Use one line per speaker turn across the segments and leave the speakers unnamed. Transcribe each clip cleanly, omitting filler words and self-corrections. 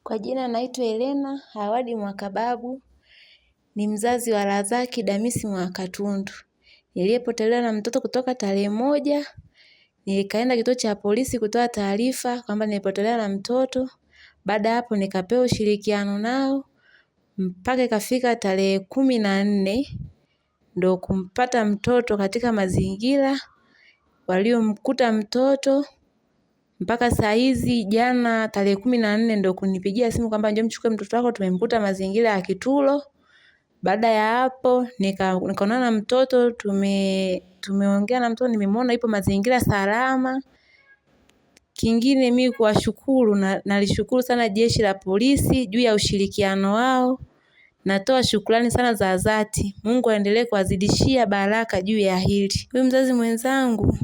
Kwa jina naitwa Elena Hawadi Mwakababu, ni mzazi wa Razaki Damisi Mwakatundu. Nilipotelewa na mtoto kutoka tarehe 1, nikaenda kituo cha polisi kutoa taarifa kwamba nilipotelewa na mtoto. Baada hapo nikapewa ushirikiano nao mpaka ikafika tarehe 14 ndo kumpata mtoto katika mazingira waliomkuta mtoto. Mpaka saa hizi jana tarehe 14 ndo kunipigia simu kwamba njoo mchukue mtoto wako, tumemkuta mazingira ya kitulo. Baada ya hapo nikaonana na mtoto, tumeongea na mtoto, nimemwona ipo mazingira salama. Kingine mimi kuwashukuru na nalishukuru sana jeshi la polisi juu ya ushirikiano wao. Natoa shukrani sana za dhati. Mungu aendelee kuwazidishia baraka juu ya hili. Huyu mzazi mwenzangu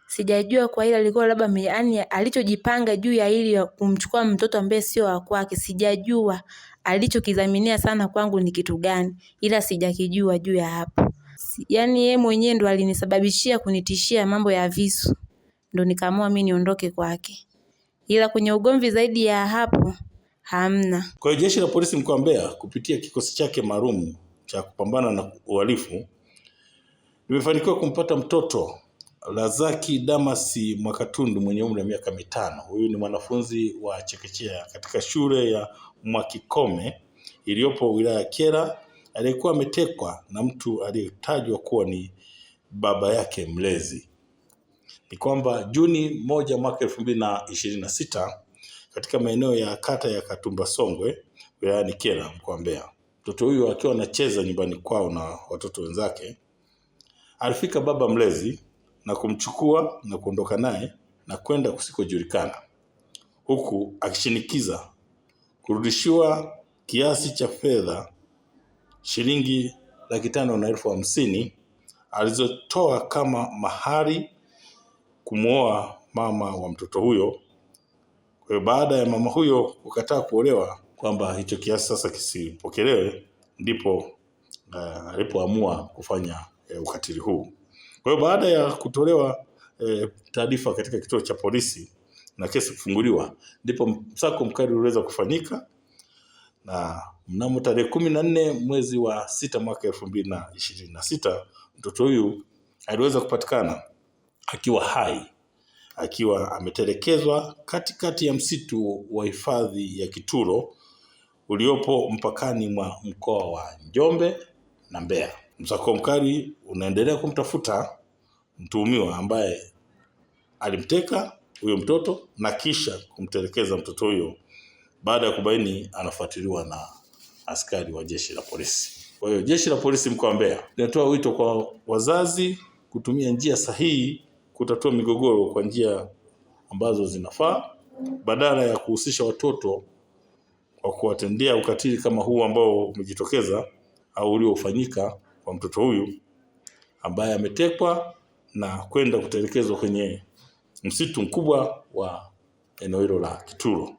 sijajua kwa ile alikuwa labda yaani alichojipanga juu ya ili ya kumchukua mtoto ambaye sio wa kwake, sijajua alichokidhaminia sana kwangu ni kitu gani, ila sijakijua juu ya hapo. Yaani yeye mwenyewe ndo alinisababishia kunitishia mambo ya visu, ndo nikaamua mimi niondoke kwake, ila kwenye ugomvi zaidi ya hapo hamna.
Kwa hiyo jeshi la polisi mkoa wa Mbeya kupitia kikosi chake maalum cha kupambana na uhalifu limefanikiwa kumpata mtoto Razaki Damasi Mwakatundu mwenye umri wa miaka 5. Huyu ni mwanafunzi wa chekechea katika shule ya Mwakikome iliyopo wilaya ya Kyela, aliyekuwa ametekwa na mtu aliyetajwa kuwa ni baba yake mlezi. Ni kwamba Juni 1 mwaka 2026 katika maeneo ya kata ya Katumba Songwe wilayani Kyela mkoa wa Mbeya, mtoto huyu akiwa anacheza nyumbani kwao na watoto wenzake, alifika baba mlezi na kumchukua na kuondoka naye na kwenda kusikojulikana, huku akishinikiza kurudishiwa kiasi cha fedha shilingi 550,000 alizotoa kama mahari kumwoa mama wa mtoto huyo. Kwa hiyo baada ya mama huyo kukataa kuolewa kwamba hicho kiasi sasa kisipokelewe, ndipo alipoamua kufanya ukatili huu. Kwa hiyo baada ya kutolewa taarifa katika kituo cha polisi na kesi kufunguliwa, ndipo msako mkali uliweza kufanyika, na mnamo tarehe 14 mwezi wa 6 mwaka 2026 mtoto huyu aliweza kupatikana akiwa hai, akiwa ametelekezwa katikati ya msitu wa hifadhi ya Kitulo uliopo mpakani mwa mkoa wa Njombe na Mbeya. Msako mkali unaendelea kumtafuta mtuhumiwa ambaye alimteka huyo mtoto na kisha kumtelekeza mtoto huyo, baada ya kubaini anafuatiliwa na askari wa jeshi la polisi. Kwa hiyo jeshi la polisi mkoa wa Mbeya linatoa wito kwa wazazi kutumia njia sahihi kutatua migogoro kwa njia ambazo zinafaa, badala ya kuhusisha watoto kwa kuwatendea ukatili kama huu ambao umejitokeza au uliofanyika kwa mtoto huyu ambaye ametekwa na kwenda kutelekezwa kwenye msitu mkubwa wa eneo hilo la Kitulo.